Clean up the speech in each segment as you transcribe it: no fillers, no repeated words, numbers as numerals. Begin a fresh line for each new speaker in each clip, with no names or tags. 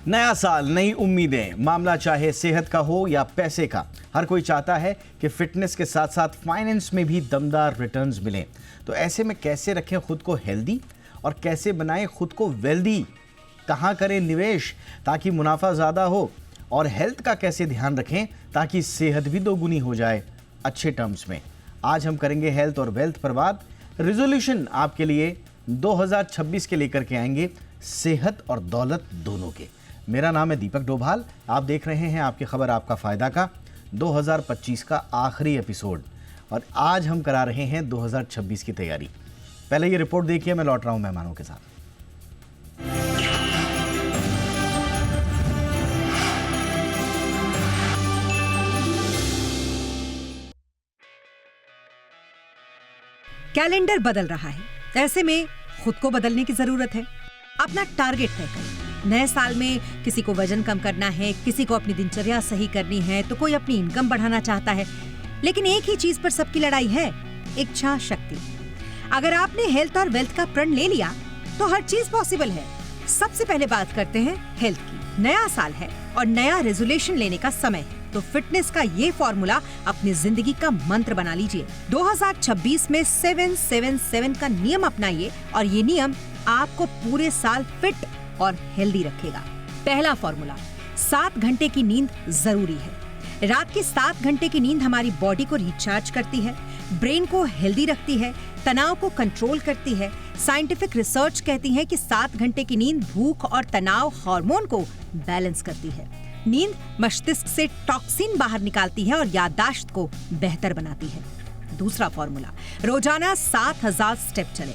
नया साल, नई उम्मीदें। मामला चाहे सेहत का हो या पैसे का, हर कोई चाहता है कि फिटनेस के साथ साथ फाइनेंस में भी दमदार रिटर्न्स मिलें। तो ऐसे में कैसे रखें खुद को हेल्दी और कैसे बनाएं खुद को वेल्दी? कहाँ करें निवेश ताकि मुनाफा ज़्यादा हो, और हेल्थ का कैसे ध्यान रखें ताकि सेहत भी दोगुनी हो जाए अच्छे टर्म्स में। आज हम करेंगे हेल्थ और वेल्थ पर बात। रिजोल्यूशन आपके लिए 2026 के लेकर के आएंगे, सेहत और दौलत दोनों के। मेरा नाम है दीपक डोभाल, आप देख रहे हैं आपकी खबर आपका फ़ायदा का 2025 का आखिरी एपिसोड, और आज हम करा रहे हैं 2026 की तैयारी। पहले ये रिपोर्ट देखिए, मैं लौट रहा हूं मेहमानों के साथ।
कैलेंडर बदल रहा है, ऐसे में खुद को बदलने की जरूरत है। अपना टारगेट तय करें। नए साल में किसी को वजन कम करना है, किसी को अपनी दिनचर्या सही करनी है, तो कोई अपनी इनकम बढ़ाना चाहता है। लेकिन एक ही चीज पर सबकी लड़ाई है, इच्छा शक्ति। अगर आपने हेल्थ और वेल्थ का प्रण ले लिया तो हर चीज पॉसिबल है। सबसे पहले बात करते हैं हेल्थ की। नया साल है और नया रेजोल्यूशन लेने का समय है, तो फिटनेस का ये फॉर्मूला अपनी जिंदगी का मंत्र बना लीजिए। 2026 में 777 का नियम अपनाइए और ये नियम आपको पूरे साल फिट और हेल्दी रखेगा। पहला फॉर्मूला, 7 घंटे की नींद जरूरी है। रात की 7 घंटे की नींद हमारी बॉडी को रिचार्ज करती है, ब्रेन को हेल्दी रखती है, तनाव को कंट्रोल करती है। साइंटिफिक रिसर्च कहती है कि 7 घंटे की नींद भूख और तनाव हार्मोन को बैलेंस करती है। नींद मस्तिष्क से टॉक्सिन बाहर निकालती है और याददाश्त को बेहतर बनाती है। दूसरा फॉर्मूला, रोजाना 7000 स्टेप चलें।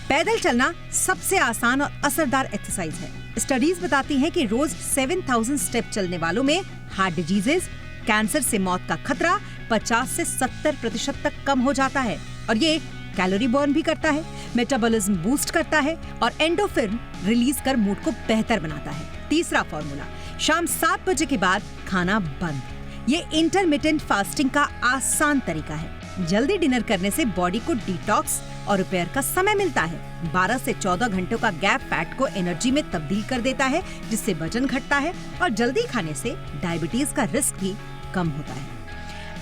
पैदल चलना सबसे आसान और असरदार एक्सरसाइज है। स्टडीज बताती हैं कि रोज 7000 स्टेप चलने वालों में हार्ट डिजीजेज, कैंसर से मौत का खतरा 50 से 70% तक कम हो जाता है। और ये कैलोरी बर्न भी करता है, मेटाबॉलिज्म बूस्ट करता है और एंडोर्फिन रिलीज कर मूड को बेहतर बनाता है। तीसरा फॉर्मूला, शाम 7 बजे के बाद खाना बंद। ये इंटरमिटेंट फास्टिंग का आसान तरीका है। जल्दी डिनर करने से बॉडी को डिटॉक्स और रिपेयर का समय मिलता है। 12 से 14 घंटों का गैप फैट को एनर्जी में तब्दील कर देता है, जिससे वजन घटता है और जल्दी खाने से डायबिटीज का रिस्क भी कम होता है।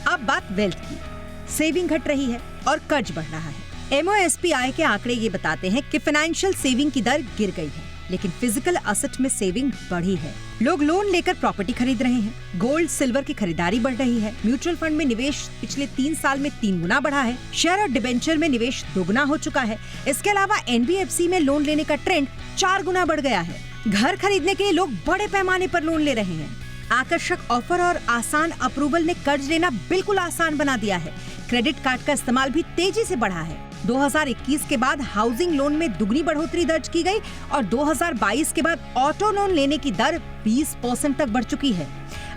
अब बात वेल्थ की। सेविंग घट रही है और कर्ज बढ़ रहा है। MOSPI के आंकड़े ये बताते हैं कि फाइनेंशियल सेविंग की दर गिर गई है, लेकिन फिजिकल असेट में सेविंग बढ़ी है। लोग लोन लेकर प्रॉपर्टी खरीद रहे हैं, गोल्ड सिल्वर की खरीदारी बढ़ रही है। म्यूचुअल फंड में निवेश पिछले 3 साल में 3 गुना बढ़ा है। शेयर और डिबेंचर में निवेश 2 गुना हो चुका है। इसके अलावा NBFC में लोन लेने का ट्रेंड 4 गुना बढ़ गया है। घर खरीदने के लिए लोग बड़े पैमाने पर लोन ले रहे हैं। आकर्षक ऑफर और आसान अप्रूवल ने कर्ज लेना बिल्कुल आसान बना दिया है। क्रेडिट कार्ड का इस्तेमाल भी तेजी से बढ़ा है। 2021 के बाद हाउसिंग लोन में दुगनी बढ़ोतरी दर्ज की गई और 2022 के बाद ऑटो लोन लेने की दर 20% तक बढ़ चुकी है।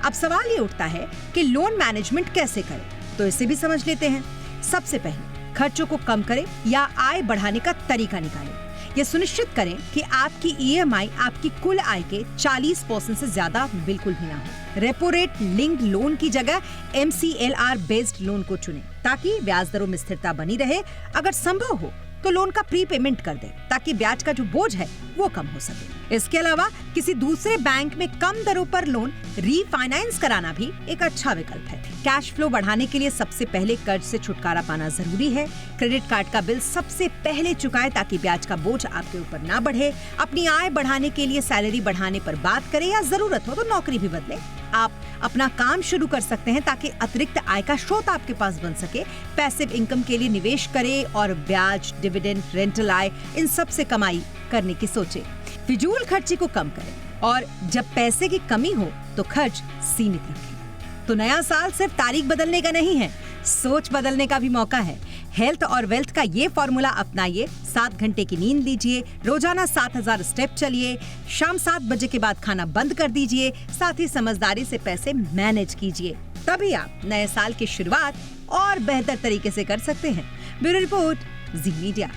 अब सवाल ये उठता है कि लोन मैनेजमेंट कैसे करें, तो इसे भी समझ लेते हैं। सबसे पहले खर्चों को कम करें या आय बढ़ाने का तरीका निकालें। ये सुनिश्चित करें कि आपकी EMI आपकी कुल आय के 40% से ज्यादा बिल्कुल भी ना हो। रेपो रेट लिंक्ड लोन की जगह MCLR बेस्ड लोन को चुनें, ताकि ब्याज दरों में स्थिरता बनी रहे। अगर संभव हो तो लोन का प्री पेमेंट कर दें, ताकि ब्याज का जो बोझ है वो कम हो सके। इसके अलावा किसी दूसरे बैंक में कम दरों पर लोन रीफाइनेंस कराना भी एक अच्छा विकल्प है। कैश फ्लो बढ़ाने के लिए सबसे पहले कर्ज से छुटकारा पाना जरूरी है। क्रेडिट कार्ड का बिल सबसे पहले चुकाएं, ताकि ब्याज का बोझ आपके ऊपर ना बढ़े। अपनी आय बढ़ाने के लिए सैलरी बढ़ाने पर बात करें, या जरूरत हो तो नौकरी भी बदलें। आप अपना काम शुरू कर सकते हैं ताकि अतिरिक्त आय का स्रोत आपके पास बन सके। पैसिव इनकम के लिए निवेश करें और ब्याज, डिविडेंड, रेंटल आय, इन सब से कमाई करने की सोचें। फिजूल खर्ची को कम करें और जब पैसे की कमी हो तो खर्च सीमित रखें। तो नया साल सिर्फ तारीख बदलने का नहीं है, सोच बदलने का भी मौका है। हेल्थ और वेल्थ का ये फॉर्मूला अपनाइए। 7 घंटे की नींद लीजिए, रोजाना 7000 स्टेप चलिए, शाम 7 बजे के बाद खाना बंद कर दीजिए, साथ ही समझदारी से पैसे मैनेज कीजिए। तभी आप नए साल की शुरुआत और बेहतर तरीके से कर सकते हैं। ब्यूरो रिपोर्ट, जी मीडिया।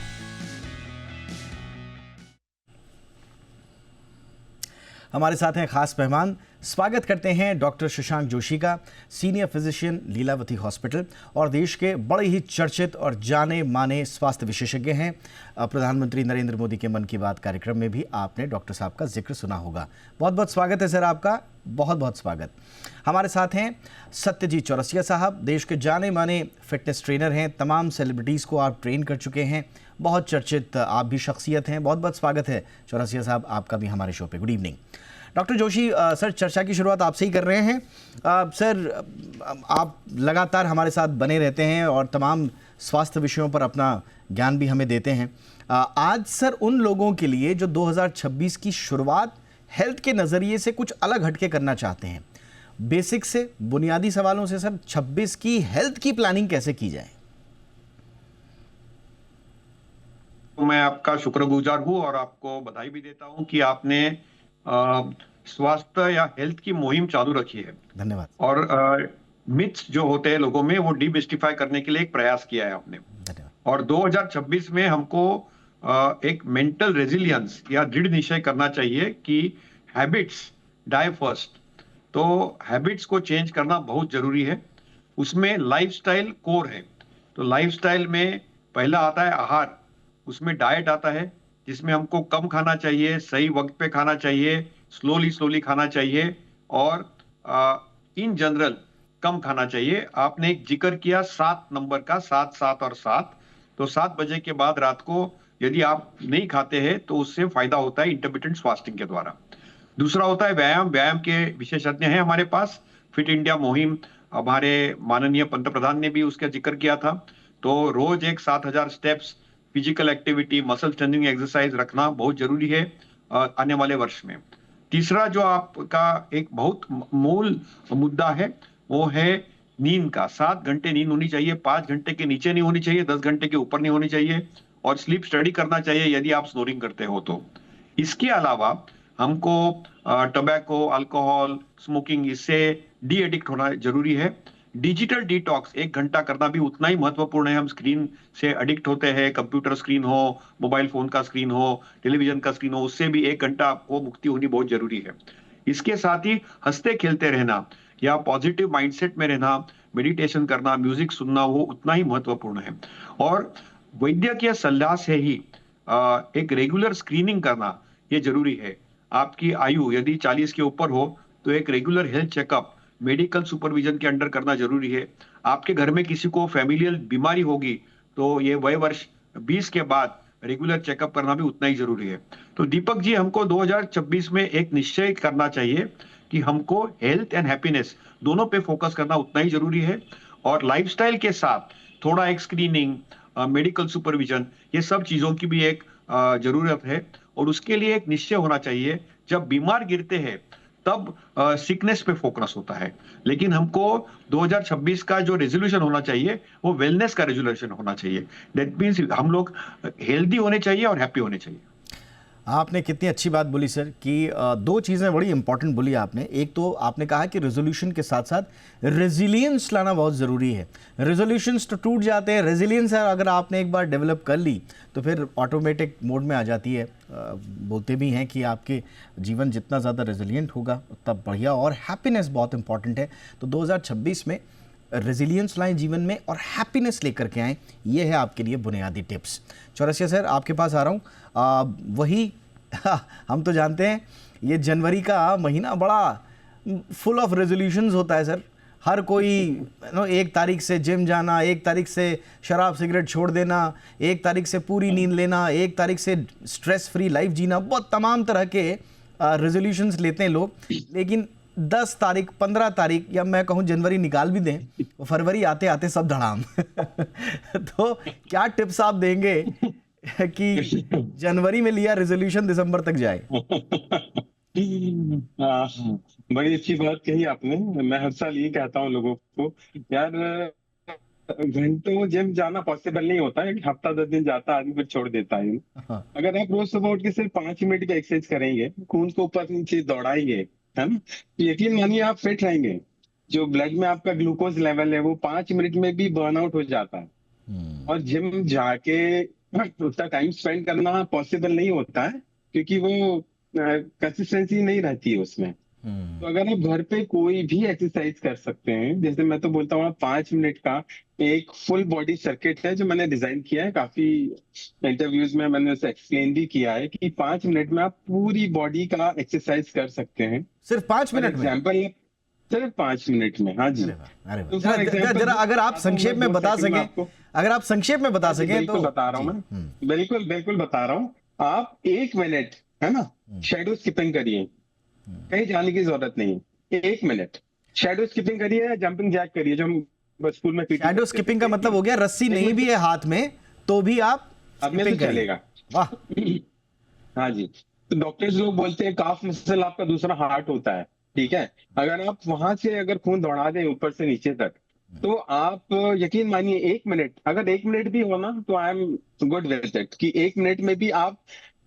हमारे साथ हैं खास मेहमान स्वागत करते हैं डॉक्टर शशांक जोशी का, सीनियर फिजिशियन लीलावती हॉस्पिटल और देश के बड़े ही चर्चित और जाने माने स्वास्थ्य विशेषज्ञ हैं। प्रधानमंत्री नरेंद्र मोदी के मन की बात कार्यक्रम में भी आपने डॉक्टर साहब का जिक्र सुना होगा। बहुत बहुत स्वागत है सर आपका, बहुत बहुत स्वागत। हमारे साथ हैं सत्यजीत चौरसिया साहब, देश के जाने माने फिटनेस ट्रेनर हैं, तमाम सेलिब्रिटीज़ को आप ट्रेन कर चुके हैं, बहुत चर्चित आप भी शख्सियत हैं। बहुत बहुत स्वागत है चौरसिया साहब आपका भी हमारे शो पे। Good evening doctor Joshi. Sir चर्चा की शुरुआत आपसे ही कर रहे हैं। सर आप लगातार हमारे साथ बने रहते हैं और तमाम स्वास्थ्य विषयों पर अपना ज्ञान भी हमें देते हैं। आज सर उन लोगों के लिए जो 2026 की शुरुआत हेल्थ के नज़रिए से कुछ अलग हटके करना चाहते हैं, बेसिक से बुनियादी सवालों से सर 26 की हेल्थ की प्लानिंग कैसे की जाए?
मैं आपका शुक्रगुजार हूं और आपको बधाई भी देता हूं कि आपने स्वास्थ्य या हेल्थ की मुहिम चालू रखी है।
धन्यवाद।
और मिथ्स जो होते हैं लोगों में वो डिमिस्टिफाई करने के लिए एक प्रयास किया है आपने।
धन्यवाद।
और 2026 में हमको एक मेंटल रेजिलियंस या दृढ़ निश्चय करना चाहिए कि हैबिट्स डाई फर्स्ट। तो हैबिट्स को चेंज करना बहुत जरूरी है। उसमें लाइफस्टाइल कोर है। तो लाइफस्टाइल में पहला आता है आहार, उसमें डाइट आता है जिसमें हमको कम खाना चाहिए, सही वक्त पे खाना चाहिए, स्लोली खाना चाहिए और इन जनरल कम खाना चाहिए। आपने एक जिक्र किया 7 नंबर का, 7 7 और 7। तो 7 बजे के बाद रात को यदि आप नहीं खाते हैं तो उससे फायदा होता है इंटरमिटेंट फास्टिंग के द्वारा। दूसरा होता है व्यायाम। व्यायाम के विशेषज्ञ हैं हमारे पास। फिट इंडिया मुहिम हमारे माननीय पंतप्रधान ने भी उसका जिक्र किया था। तो रोज एक 7000 steps physical activity, muscle strengthening exercise रखना बहुत जरूरी है आने वाले वर्ष में। तीसरा जो आपका एक बहुत मूल मुद्दा है वो है नींद का। 7 घंटे नींद होनी चाहिए, 5 घंटे के नीचे नहीं होनी चाहिए, 10 घंटे के ऊपर नहीं होनी चाहिए और स्लीप स्टडी करना चाहिए यदि आप स्नोरिंग करते हो तो। इसके अलावा हमको टोबैको, अल्कोहल, स्मोकिंग, इससे डी एडिक्ट होना जरूरी है। डिजिटल डिटॉक्स 1 घंटा करना भी उतना ही महत्वपूर्ण है। हम स्क्रीन से एडिक्ट होते हैं, कंप्यूटर स्क्रीन हो, मोबाइल फोन का स्क्रीन हो, टेलीविजन का स्क्रीन हो, उससे भी 1 घंटा आपको मुक्ति होनी बहुत जरूरी है। इसके साथ ही हंसते खेलते रहना या पॉजिटिव माइंडसेट में रहना, मेडिटेशन करना, म्यूजिक सुनना, वो उतना ही महत्वपूर्ण है। और वैद्यकीय सलाह से ही एक रेगुलर स्क्रीनिंग करना ये जरूरी है। आपकी आयु यदि 40 के ऊपर हो तो एक regular health checkup medical supervision के अंडर करना जरूरी है। आपके घर में किसी को फैमिलियल बीमारी होगी तो ये वय वर्ष 20 के बाद रेगुलर चेकअप करना भी उतना ही जरूरी है। तो दीपक जी, हमको 2026 में एक निश्चय करना चाहिए कि हमको हेल्थ एंड हैप्पीनेस दोनों पे फोकस करना उतना ही जरूरी है और लाइफस्टाइल के साथ थोड़ा एक स्क्रीनिंग, मेडिकल सुपरविजन, ये सब चीजों की भी एक जरूरत है। और उसके लिए एक निश्चय होना चाहिए, जब बीमार गिरते हैं तब सिकनेस पे फोकस होता है, लेकिन हमको 2026 का जो रेजोल्यूशन होना चाहिए वो वेलनेस का रेजोल्यूशन होना चाहिए। दैट मींस हम लोग हेल्दी होने चाहिए और हैप्पी होने चाहिए।
आपने कितनी अच्छी बात बोली सर कि 2 चीज़ें बड़ी इंपॉर्टेंट बोली आपने। एक तो आपने कहा कि रेजोल्यूशन के साथ साथ रेजिलियंस लाना बहुत ज़रूरी है। रेजोल्यूशंस तो टूट जाते हैं, रेजिलियंस अगर आपने एक बार डेवलप कर ली तो फिर ऑटोमेटिक मोड में आ जाती है। बोलते भी हैं कि आपके जीवन जितना ज़्यादा रेजिलियंट होगा उतना बढ़िया, और हैप्पीनेस बहुत इंपॉर्टेंट है। तो 2026 में रेजिलियंस लाएं जीवन में और हैप्पीनेस लेकर के आएँ, ये है आपके लिए बुनियादी टिप्स। चौरसिया सर आपके पास आ रहा हूँ। वही हम तो जानते हैं ये जनवरी का महीना बड़ा फुल ऑफ रेजोल्यूशंस होता है सर। हर कोई 1 तारीख से जिम जाना, 1 तारीख से शराब सिगरेट छोड़ देना, 1 तारीख से पूरी नींद लेना, 1 तारीख से स्ट्रेस फ्री लाइफ जीना, बहुत तमाम तरह के रेजोल्यूशंस लेते हैं लोग। लेकिन 10 तारीख, 15 तारीख या मैं कहूँ जनवरी निकाल भी दें, फरवरी आते आते सब धड़ाम। तो क्या टिप्स आप देंगे कि जनवरी में लिया रेजोल्यूशन दिसंबर तक जाए?
बड़ी अच्छी बात कही आपने। मैं हर साल ये कहता हूँ लोगों को, यार घंटों जिम जाना पॉसिबल नहीं होता है। हफ्ता 10 दिन जाता आदमी फिर छोड़ देता है।
हाँ।
अगर आप रोज सुबह उठ के सिर्फ 5 मिनट का एक्सरसाइज करेंगे, खून को ऊपर नीचे दौड़ाएंगे, है ना, तो यकीन मानिए आप फिट रहेंगे। जो ब्लड में आपका ग्लूकोज लेवल है वो 5 मिनट में भी बर्न आउट हो जाता है। और जिम जाके उतना टाइम स्पेंड करना पॉसिबल नहीं होता है क्योंकि वो कंसिस्टेंसी नहीं रहती है उसमें। तो अगर आप घर पे कोई भी एक्सरसाइज कर सकते हैं, जैसे मैं तो बोलता हूँ आप 5 मिनट का एक फुल बॉडी सर्किट है जो मैंने डिजाइन किया है, काफी इंटरव्यूज में मैंने उसे एक्सप्लेन भी किया है कि 5 मिनट में आप पूरी बॉडी का एक्सरसाइज कर सकते हैं।
सिर्फ 5 मिनट में?
एग्जाम्पल सिर्फ 5 मिनट में, हाँ जी।
अरे वाह, अरे वाह।
तो
जरा
for example,
जरा अगर आप संक्षेप में बता सकें, अगर आप संक्षेप में बता सकें
बिल्कुल
तो।
बता रहा हूँ मैं, बिल्कुल बिल्कुल बता रहा हूँ। आप 1 मिनट है ना शेडो स्किपिंग करिए, कहीं जाने की जरूरत नहीं, 1 मिनट शेडो स्किपिंग करिए या जंपिंग जैक करिए, जो हम स्कूल में पीटी।
शैडो स्किपिंग का मतलब हो गया रस्सी नहीं भी है हाथ में तो भी आप
अब में तो
स्किपिंग करिए।
चलेगा।
वाह।
हाँ जी। तो डॉक्टर्स लोग बोलते हैं काफ मसल आपका दूसरा हार्ट होता है, ठीक है। अगर आप वहां से अगर खून दौड़ा दें ऊपर से नीचे तक, तो आप यकीन मानिए 1 मिनट, अगर 1 मिनट भी हो ना तो I am good with it, कि 1 मिनट में भी आप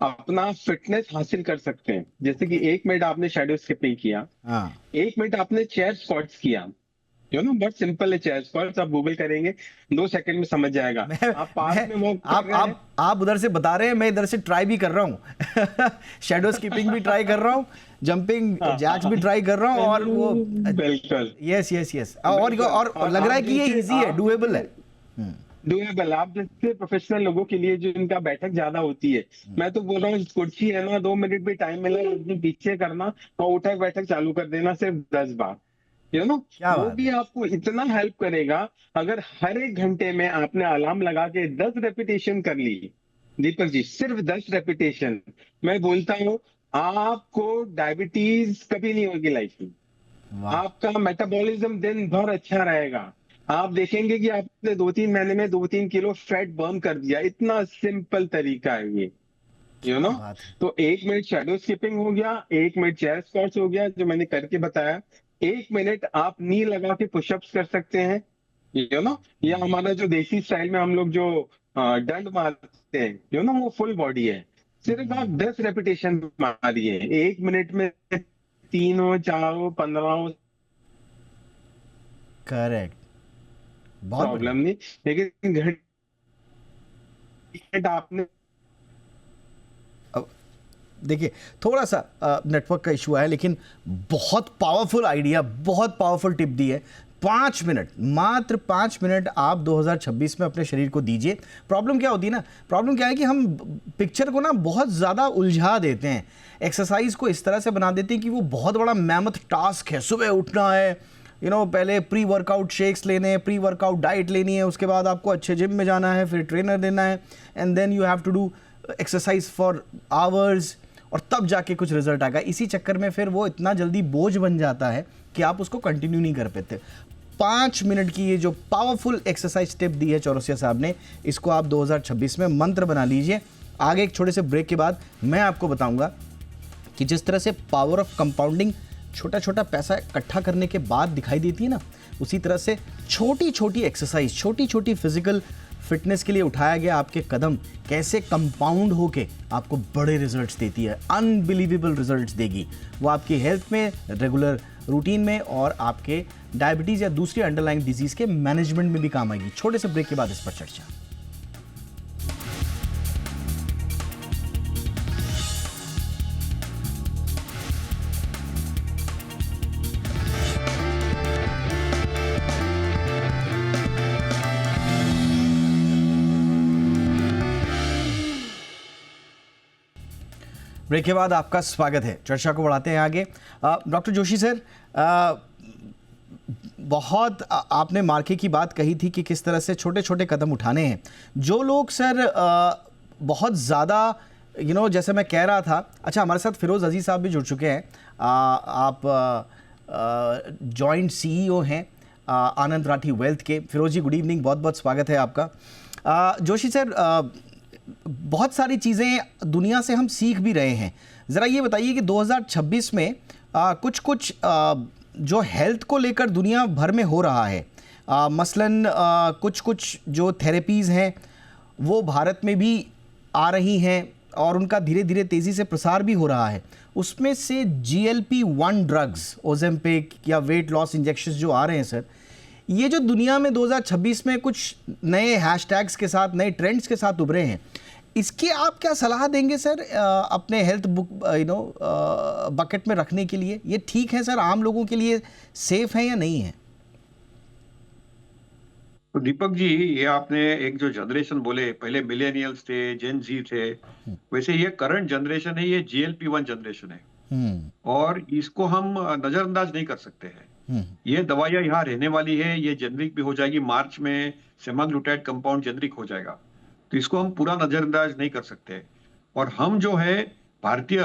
अपना फिटनेस हासिल कर सकते हैं। जैसे कि 1 मिनट आपने शैडो स्किपिंग किया,
हाँ
1 मिनट आपने चेयर स्क्वाट्स किया, यू नो बहुत सिंपल है चेयर स्क्वाट्स, आप गूगल करेंगे 2 सेकंड में समझ जाएगा। आप पार्क में वॉक कर रहे हैं,
आप उधर से बता रहे हैं, मैं इधर से ट्राई भी कर रहा हूँ। शैडो स्किपिंग भी ट्राई कर रहा हूँ, जंपिंग जैक्स भी ट्राई कर रहा हूँ, और वो
बिल्कुल
यस यस यस, और लग रहा है कि ये इजी है, डुएबल है।
डुएबल। आप जैसे प्रोफेशनल लोगों के लिए जो इनका बैठक ज्यादा होती है, मैं तो बोल रहा हूँ कुर्सी है ना, 2 मिनट भी टाइम मिला अपने पीछे करना और उठक बैठक चालू कर देना सिर्फ 10 बार, यू नो
क्या
वो
बात
भी आपको इतना हेल्प करेगा। अगर हर एक घंटे में आपने अलार्म लगा के 10 रेपिटेशन कर ली, दीपक जी सिर्फ 10 रेपिटेशन, मैं बोलता हूँ आपको डायबिटीज कभी नहीं होगी लाइफ में।
वाह।
आपका मेटाबॉलिज्म दिन भर अच्छा रहेगा। आप देखेंगे कि आपने 2-3 महीने में 2-3 किलो फैट बर्न कर दिया। इतना सिंपल तरीका है ये, यू नो।
बात है।
तो 1 मिनट शैडो स्किपिंग हो गया, 1 मिनट चेयर स्क्वाट्स हो गया जो मैंने करके बताया, 1 मिनट आप नी लगा के पुशअप्स कर सकते हैं, यू नो, या हमारा जो देसी स्टाइल में हम लोग जो डंड मारते हैं, यू नो, वो फुल बॉडी है। सिर्फ आप 10 रेपिटेशन मारिए 1 मिनट में, 3 हो 4 हो 15 हो,
करेक्ट, बहुत
प्रॉब्लम नहीं। लेकिन घंटे आपने
अब देखिए, थोड़ा सा नेटवर्क का इशू है, लेकिन बहुत पावरफुल आइडिया, बहुत पावरफुल टिप दी है। 5 मिनट, मात्र 5 मिनट आप 2026 में अपने शरीर को दीजिए। प्रॉब्लम क्या होती है ना, प्रॉब्लम क्या है कि हम पिक्चर को ना बहुत ज़्यादा उलझा देते हैं, एक्सरसाइज को इस तरह से बना देते हैं कि वो बहुत बड़ा मेहनत टास्क है, सुबह उठना है, यू नो, पहले प्री वर्कआउट शेक्स लेने हैं, प्री वर्कआउट डाइट लेनी है, उसके बाद आपको अच्छे जिम में जाना है, फिर ट्रेनर देना है, and then you have to do exercise for hours, और तब जाके कुछ रिजल्ट आएगा। इसी चक्कर में फिर वो इतना जल्दी बोझ बन जाता है कि आप उसको कंटिन्यू नहीं कर पाते। 5 मिनट की ये जो पावरफुल एक्सरसाइज टिप दी है चौरसिया साहब ने, इसको आप 2026 में मंत्र बना लीजिए। आगे एक छोटे से ब्रेक के बाद मैं आपको बताऊंगा कि जिस तरह से पावर ऑफ कंपाउंडिंग छोटा छोटा पैसा इकट्ठा करने के बाद दिखाई देती है ना, उसी तरह से छोटी छोटी एक्सरसाइज, छोटी छोटी फिजिकल फिटनेस के लिए उठाया गया आपके कदम कैसे कंपाउंड होके आपको बड़े रिजल्ट्स देती है, अनबिलीवेबल रिजल्ट्स देगी। वो आपकी हेल्थ में, रेगुलर रूटीन में, और आपके डायबिटीज़ या दूसरी अंडरलाइंग डिजीज़ के मैनेजमेंट में भी काम आएगी। छोटे से ब्रेक के बाद इस पर चर्चा। ब्रेक के बाद आपका स्वागत है। चर्चा को बढ़ाते हैं आगे। डॉक्टर जोशी सर, बहुत आपने मार्के की बात कही थी कि किस तरह से छोटे छोटे कदम उठाने हैं। जो लोग सर बहुत ज़्यादा, यू नो, जैसे मैं कह रहा था, अच्छा हमारे साथ फिरोज़ अजीज़ साहब भी जुड़ चुके हैं। आप जॉइंट सीईओ हैं आनंद राठी वेल्थ के। फिरोज जी, गुड इवनिंग, बहुत बहुत स्वागत है आपका। जोशी सर, बहुत सारी चीज़ें दुनिया से हम सीख भी रहे हैं। ज़रा ये बताइए कि 2026 में कुछ कुछ जो हेल्थ को लेकर दुनिया भर में हो रहा है, मसलन कुछ कुछ जो थेरेपीज़ हैं वो भारत में भी आ रही हैं और उनका धीरे धीरे तेज़ी से प्रसार भी हो रहा है। उसमें से GLP-1 ड्रग्स, ओजेम्पिक या वेट लॉस इंजेक्शंस जो आ रहे हैं सर, ये जो दुनिया में 2026 में कुछ नए हैशटैग्स के साथ, नए ट्रेंड्स के साथ उभरे हैं, इसके आप क्या सलाह देंगे सर अपने हेल्थ बुक बकेट में रखने के लिए? ये ठीक है सर, आम लोगों के लिए सेफ है या नहीं है?
तो दीपक जी, ये आपने एक जो जनरेशन बोले, पहले मिलेनियल्स थे, जेन जी थे, वैसे ये करंट जनरेशन है, ये GLP-1 जनरेशन है और इसको हम नजरअंदाज नहीं कर सकते हैं। ये दवाइयां यहाँ रहने वाली है, ये जेनरिक भी हो जाएगी, मार्च में सेमाग्लूटाइड कंपाउंड जेनरिक हो जाएगा, तो इसको हम पूरा नजरअंदाज नहीं कर सकते। और हम जो है भारतीय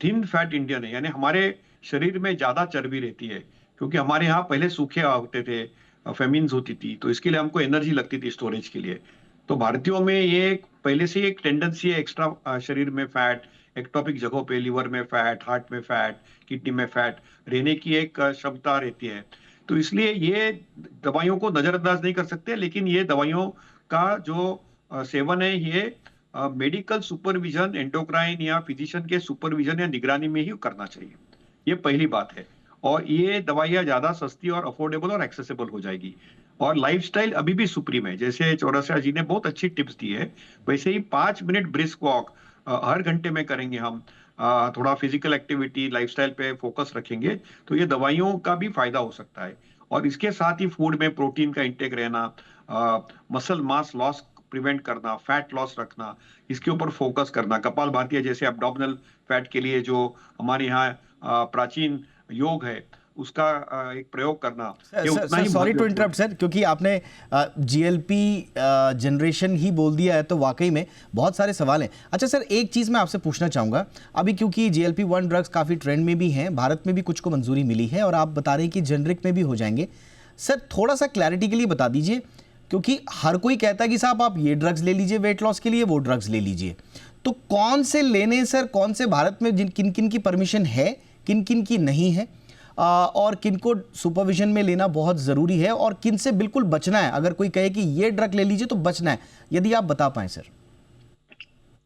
थिन फैट इंडियन है, यानी हमारे शरीर में ज्यादा चर्बी रहती है, क्योंकि हमारे यहाँ पहले सूखे होते थे, फेमिन्स होती थी, तो इसके लिए हमको एनर्जी लगती थी स्टोरेज के लिए। तो भारतीयों में ये पहले से एक टेंडेंसी है एक्स्ट्रा शरीर में फैट, एक्टोपिक जगहों पे, लिवर में फैट, हार्ट में फैट, किडनी में फैट रहने की एक क्षमता रहती है। तो इसलिए ये दवाइयों को नजरअंदाज नहीं कर सकते, लेकिन ये दवाइयों का जो सेवन है ये मेडिकल सुपरविजन, एंडोक्राइन या फिजिशियन के सुपरविजन या निगरानी में ही करना चाहिए। ये पहली बात है। और ये दवाइयां ज्यादा सस्ती और अफोर्डेबल और एक्सेसिबल हो जाएगी। और लाइफस्टाइल अभी भी सुप्रीम है, जैसे चौरसिया जी ने बहुत अच्छी टिप्स दी है, वैसे ही 5 मिनट ब्रिस्क वॉक हर घंटे में करेंगे हम, थोड़ा फिजिकल एक्टिविटी, लाइफस्टाइल पे फोकस रखेंगे, तो ये दवाइयों का भी फायदा हो सकता है। और इसके साथ ही फूड में प्रोटीन का इंटेक रहना, मसल मास लॉस प्रिवेंट करना, फैट लॉस रखना, इसके ऊपर फोकस करना, कपालभाति जैसे एब्डोमिनल फैट के लिए जो हमारे यहाँ प्राचीन योग है उसका एक प्रयोग करना, ये उतना ही
सॉरी टू इंटरप्ट सर, क्योंकि आपने GLP जनरेशन ही बोल दिया है, तो वाकई में बहुत सारे सवाल हैं। अच्छा सर, एक चीज़ मैं आपसे पूछना चाहूँगा, अभी क्योंकि GLP-1 ड्रग्स काफ़ी ट्रेंड में भी हैं, भारत में भी कुछ को मंजूरी मिली है और आप बता रहे हैं कि जेनरिक में भी हो जाएंगे, सर थोड़ा सा क्लैरिटी के लिए बता दीजिए, क्योंकि हर कोई कहता है कि साहब आप ये ड्रग्स ले लीजिए वेट लॉस के लिए, वो ड्रग्स ले लीजिए, तो कौन से लेने सर, कौन से भारत में किन किन की परमिशन है, किन किन की नहीं है, और किन को सुपरविजन में लेना बहुत ज़रूरी है और किन से बिल्कुल बचना है? अगर कोई कहे कि ये ड्रग ले लीजिए तो बचना है, यदि आप बता पाएं सर।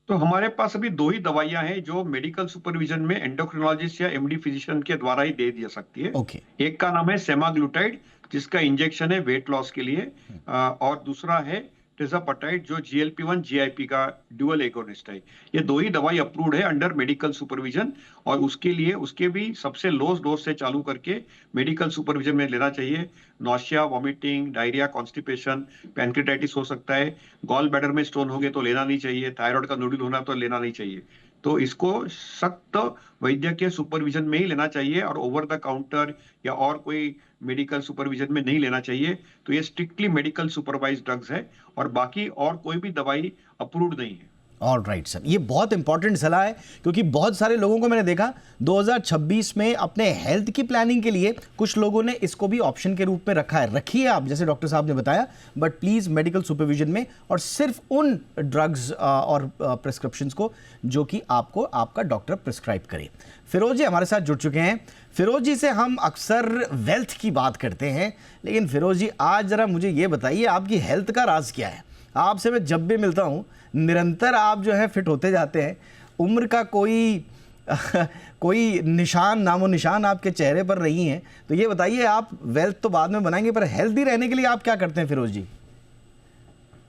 तो हमारे पास अभी 2 ही दवाइयां हैं जो मेडिकल सुपरविजन में एंडोक्रिनोलॉजिस्ट या MD फिजिशियन के द्वारा ही दे दी सकती है। एक का नाम है सेमाग्लूटाइड, जिसका इंजेक्शन है वेट लॉस के लिए, और दूसरा है टिज़ापेटाइड जो GLP-1 GIP का ड्यूअल एगोनिस्ट है। ये 2 ही दवाई अप्रूव्ड है अंडर मेडिकल सुपरविजन, और उसके लिए उसके भी सबसे लोएस्ट डोज से चालू करके मेडिकल सुपरविजन में लेना चाहिए। Nausea, vomiting, diarrhoea, constipation, pancreatitis हो सकता है, गॉल ब्लैडर में स्टोन हो गए तो लेना नहीं चाहिए, थायराइड का नोडुल होना तो लेना नहीं चाहिए। तो इसको सख्त वैद्य के सुपरविजन में ही लेना चाहिए और ओवर द काउंटर या और कोई मेडिकल सुपरविजन में नहीं लेना चाहिए। तो ये स्ट्रिक्टली मेडिकल सुपरवाइज्ड ड्रग्स है और बाकी और कोई भी दवाई अप्रूव्ड नहीं है।
ऑल राइट सर, ये बहुत इंपॉर्टेंट सलाह है, क्योंकि बहुत सारे लोगों को मैंने देखा 2026 में अपने हेल्थ की प्लानिंग के लिए कुछ लोगों ने इसको भी ऑप्शन के रूप में रखा है। रखिए आप, जैसे डॉक्टर साहब ने बताया, बट प्लीज़ मेडिकल सुपरविजन में, और सिर्फ उन ड्रग्स और प्रिस्क्रिप्शंस को जो कि आपको आपका डॉक्टर प्रिस्क्राइब करे। फिरोज जी हमारे साथ जुड़ चुके हैं। फिरोज जी से हम अक्सर वेल्थ की बात करते हैं, लेकिन फिरोज जी आज ज़रा मुझे ये बताइए आपकी हेल्थ का राज क्या है? आपसे मैं जब भी मिलता हूँ निरंतर आप जो है फिट होते जाते हैं, उम्र का कोई निशान, नामो निशान आपके चेहरे पर नहीं है। तो ये बताइए, आप वेल्थ तो बाद में बनाएंगे, पर हेल्दी रहने के लिए आप क्या करते हैं फिरोज जी?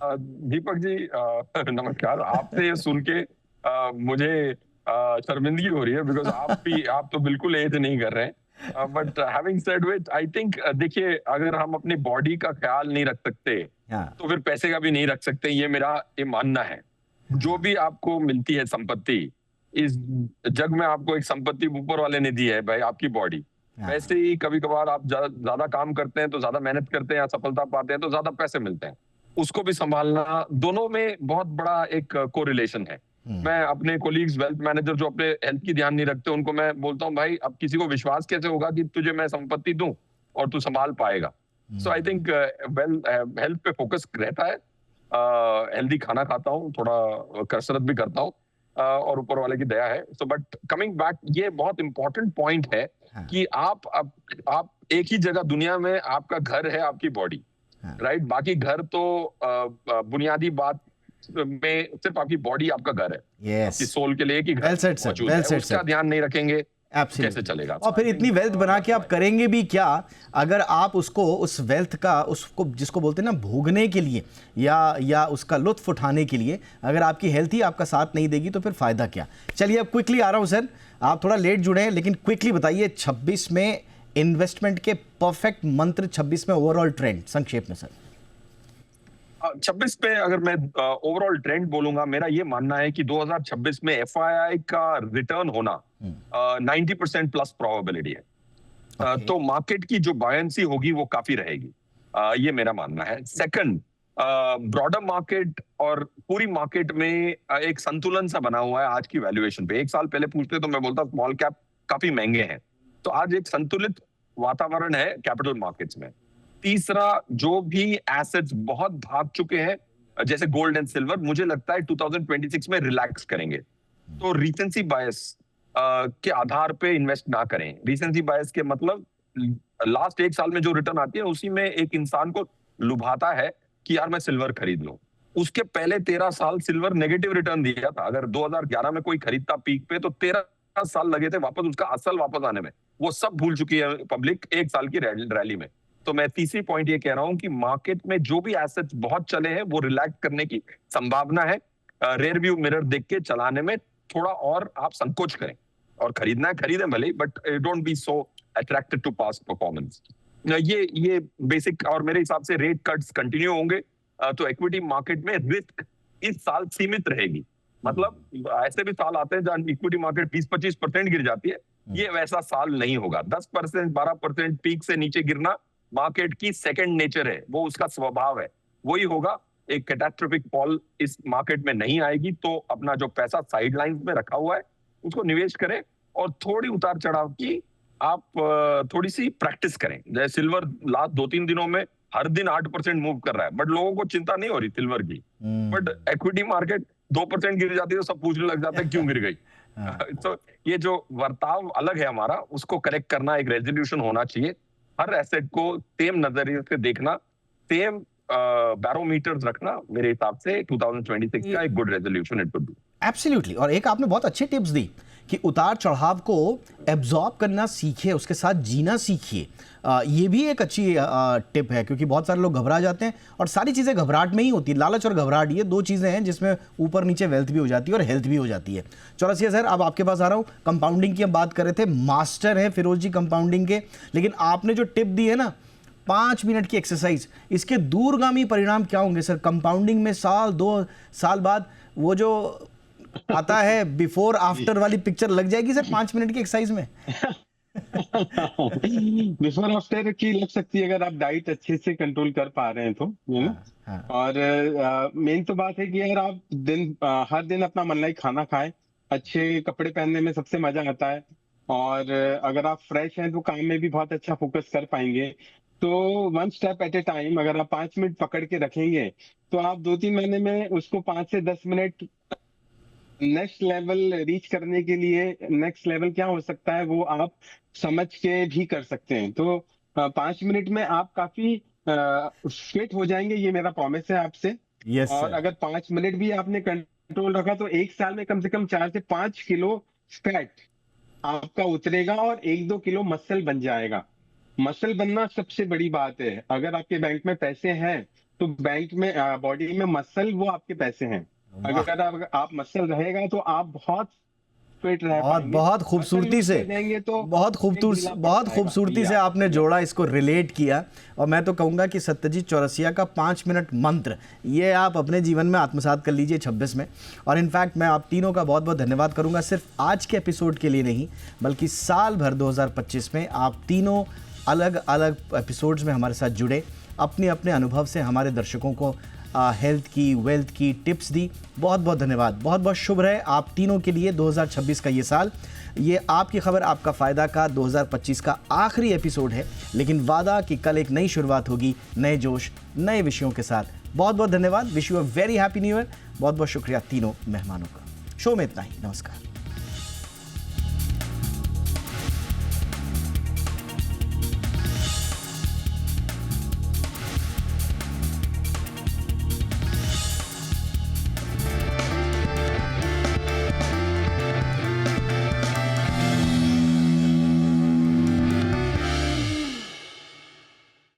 दीपक जी नमस्कार। आपसे ये सुन के मुझे शर्मिंदगी हो रही है, बिकॉज आप तो बिल्कुल एज नहीं कर रहे हैं। But having said which, I think देखिए, अगर हम अपनी बॉडी का ख्याल नहीं रख सकते तो फिर पैसे का भी नहीं रख सकते, ये मेरा ये मानना है। जो भी आपको मिलती है संपत्ति, इस जग में आपको एक संपत्ति ऊपर वाले ने दी है भाई, आपकी बॉडी। वैसे ही कभी कभार आप ज्यादा काम करते हैं तो ज्यादा मेहनत करते हैं, सफलता पाते हैं तो ज्यादा पैसे मिलते हैं, उसको भी संभालना, दोनों में बहुत बड़ा एक कोरिलेशन है। मैं अपने कोलीग्स, वेल्थ मैनेजर जो अपने हेल्थ की ध्यान नहीं रखते, उनको मैं बोलता हूँ भाई, अब किसी को विश्वास कैसे होगा कि तुझे मैं संपत्ति दूं और तू संभाल पाएगा। सो आई थिंक हेल्थ पे फोकस रहता है। हेल्दी खाना खाता हूँ, थोड़ा कसरत भी करता हूँ, और ऊपर वाले की दया है। सो बट कमिंग बैक, ये बहुत इंपॉर्टेंट पॉइंट है कि आप एक ही जगह दुनिया में, आपका घर है आपकी बॉडी, राइट? बाकी घर तो बुनियादी बात में सिर्फ आपकी बॉडी आपका घर है, आपकी सोल के लिए कि घर मौजूद है, उसका ध्यान नहीं रखेंगे
Absolutely.
कैसे चलेगा?
और फिर इतनी वेल्थ बना के आप करेंगे भी क्या अगर आप उसको उस वेल्थ का उसको जिसको बोलते हैं ना भोगने के लिए या उसका लुत्फ उठाने के लिए अगर आपकी हेल्थ ही आपका साथ नहीं देगी तो फिर फायदा क्या? चलिए अब क्विकली आ रहा हूं सर, आप थोड़ा लेट जुड़े हैं लेकिन क्विकली बताइए 26 में इन्वेस्टमेंट के परफेक्ट मंत्र, 26 में ओवरऑल ट्रेंड संक्षेप में सर।
26 पे अगर मैं ओवरऑल ट्रेंड बोलूंगा, मेरा ये मानना है कि 2026 में एफआईआई का रिटर्न होना 90% प्लस प्रोबेबिलिटी है।
Okay.
तो मार्केट की जो बायंसी होगी वो काफी रहेगी, ये मेरा मानना है। सेकंड, ब्रॉडर मार्केट और पूरी मार्केट में एक संतुलन सा बना हुआ है आज की वैल्यूएशन पे। एक साल पहले पूछते तो मैं बोलता स्मॉल कैप काफी महंगे हैं, तो आज एक संतुलित वातावरण है कैपिटल मार्केट्स में। तीसरा, जो भी एसेट्स बहुत भाग चुके हैं जैसे गोल्ड एंड सिल्वर, मुझे लगता है 2026 में रिलैक्स करेंगे। तो रीसेंसी बायस के आधार पे इन्वेस्ट ना करें। रीसेंसी बायस के मतलब लास्ट एक साल में जो रिटर्न आती है उसी में एक इंसान को लुभाता है कि यार मैं सिल्वर खरीद लूं। उसके पहले 13 साल सिल्वर नेगेटिव रिटर्न दिया था। अगर 2011 में कोई खरीदता पीक पे तो 13 साल लगे थे वापस उसका असल वापस आने में। वो सब भूल चुकी है पब्लिक एक साल की रैली में। तो मैं तीसरी पॉइंट ये कह रहा हूं कि मार्केट में जो भी एसेट्स बहुत चले हैं वो रिलैक्स करने की संभावना है। रेयर व्यू मिरर देख के चलाने में थोड़ा और आप संकोच करें, और खरीदना है खरीदें भले, but don't be so attracted to past performance. ये बेसिक। और मेरे हिसाब से रेट कट्स कंटिन्यू होंगे, तो इक्विटी मार्केट में रिस्क इस साल सीमित रहेगी। मतलब ऐसे भी साल आते हैं जहां इक्विटी मार्केट 20-25% गिर जाती है, ये वैसा साल नहीं होगा। 10% 12% पीक से नीचे गिरना मार्केट की सेकंड नेचर है, वो उसका स्वभाव है, वही होगा। एक कैटास्ट्रोफिक फॉल इस मार्केट में नहीं आएगी। तो अपना जो पैसा साइडलाइंस में रखा हुआ है उसको निवेश करें, और थोड़ी उतार चढ़ाव की आप थोड़ी सी प्रैक्टिस करें। जैसे सिल्वर लास्ट 2-3 दिनों में हर दिन 8% मूव कर रहा है, बट लोगों को चिंता नहीं हो रही सिल्वर की। बट इक्विटी मार्केट 2% गिर जाती है तो सब पूछने लग जाता है क्यों गिर गई। तो ये जो वर्ताव अलग है हमारा, उसको करेक्ट करना एक रेजोल्यूशन होना चाहिए। हर एसेट को सेम नजरिए से देखना, सेम बैरोमीटर्स रखना, मेरे हिसाब से 2026 का एक good resolution it would be.
Absolutely. और एक आपने बहुत अच्छी टिप्स दी कि उतार चढ़ाव को एब्जॉर्ब करना सीखिए, उसके साथ जीना सीखिए। ये भी एक अच्छी टिप है, क्योंकि बहुत सारे लोग घबरा जाते हैं और सारी चीज़ें घबराहट में ही होती है। लालच और घबराहट, ये दो चीज़ें हैं जिसमें ऊपर नीचे वेल्थ भी हो जाती है और हेल्थ भी हो जाती है। चौरसिया सर, अब आपके पास आ रहा हूँ। कंपाउंडिंग की हम बात कर रहे थे, मास्टर हैं फिरोज जी कंपाउंडिंग के, लेकिन आपने जो टिप दी है ना 5 मिनट की एक्सरसाइज, इसके दूरगामी परिणाम क्या होंगे सर? कंपाउंडिंग में साल 2 साल बाद वो जो आता है बिफोर आफ्टर वाली पिक्चर लग जाएगी सर 5 मिनट की एक्सरसाइज में?
बिफोर आफ्टर की लग सकती है अगर आप डाइट अच्छे से कंट्रोल कर पा रहे हैं तो, यू नो। और मेन तो बात है कि अगर आप हर दिन अपना मनलाई खाना खाएं, अच्छे कपड़े पहनने में सबसे मजा आता है, और अगर आप फ्रेश हैं तो काम में भी बहुत अच्छा फोकस कर पाएंगे। तो 1 स्टेप एट ए टाइम अगर आप 5 मिनट पकड़ के रखेंगे तो आप 2-3 महीने में उसको 5 से 10 मिनट नेक्स्ट लेवल रीच करने के लिए, नेक्स्ट लेवल क्या हो सकता है वो आप समझ के भी कर सकते हैं। तो 5 मिनट में आप काफी फिट हो जाएंगे, ये मेरा प्रॉमिस है आपसे।
Yes,
और
sir.
अगर 5 मिनट भी आपने कंट्रोल रखा तो 1 साल में कम से कम 4 से 5 किलो फैट आपका उतरेगा और 1-2 किलो मसल बन जाएगा। मसल बनना सबसे बड़ी बात है। अगर आपके बैंक में पैसे हैं तो बैंक में बॉडी में मसल वो आपके पैसे हैं। अगर आप मसल रहेगा तो आप बहुत फिट रह पाएंगे।
बहुत खूबसूरती से,
तो
बहुत खूबसूरती से आपने जोड़ा, इसको रिलेट किया। और मैं तो कहूँगा कि सत्यजीत चौरसिया का 5 मिनट मंत्र, ये आप अपने जीवन में आत्मसात कर लीजिए 26 में। और इनफैक्ट मैं आप तीनों का बहुत बहुत धन्यवाद करूँगा, सिर्फ आज के एपिसोड के लिए नहीं बल्कि साल भर 2025 में आप तीनों अलग अलग एपिसोड्स में हमारे साथ जुड़े, अपने अपने अनुभव से हमारे दर्शकों को हेल्थ की, वेल्थ की टिप्स दी। बहुत बहुत धन्यवाद। बहुत बहुत शुभ रहे आप तीनों के लिए 2026 का ये साल। ये आपकी खबर आपका फ़ायदा का 2025 का आखिरी एपिसोड है, लेकिन वादा कि कल एक नई शुरुआत होगी, नए जोश, नए विषयों के साथ। बहुत बहुत धन्यवाद। Wish you a very happy new year. बहुत बहुत शुक्रिया तीनों मेहमानों का। शो में इतना ही। नमस्कार।